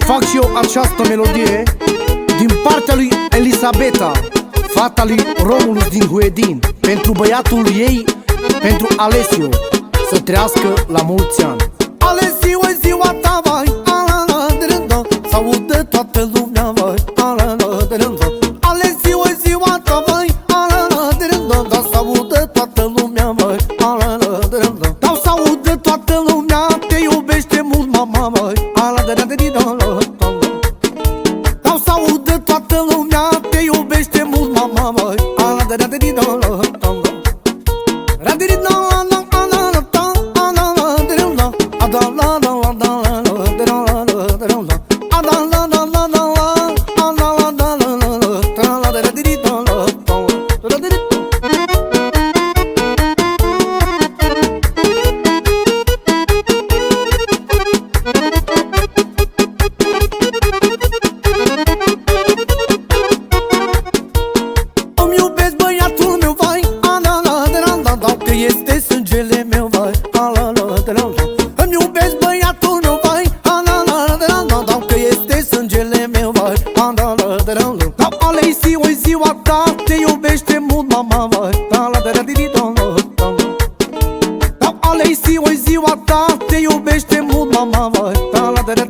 fac și eu această melodie din partea lui Elisabeta, fata lui Romulus din Huedin, pentru băiatul ei, pentru Alessio, să trăiască la mulți ani. Alessio, e ziua ta, vai, s-audă toată lumea, vai, Alessio, e ziua ta, vai, s-audă toată lumea, vai, s-audă toată lumea, te iubește mult mama, vai, s-audă toată lumea, te iubește mult mama, vai, este sângele meu, vai, îmi iubesc băiatul meu, vai, că este sângele meu, vai, Alessio, e ziua ta, te iubește mult mama, vai, Alessio, e ziua ta, te iubește mult mama, vai, da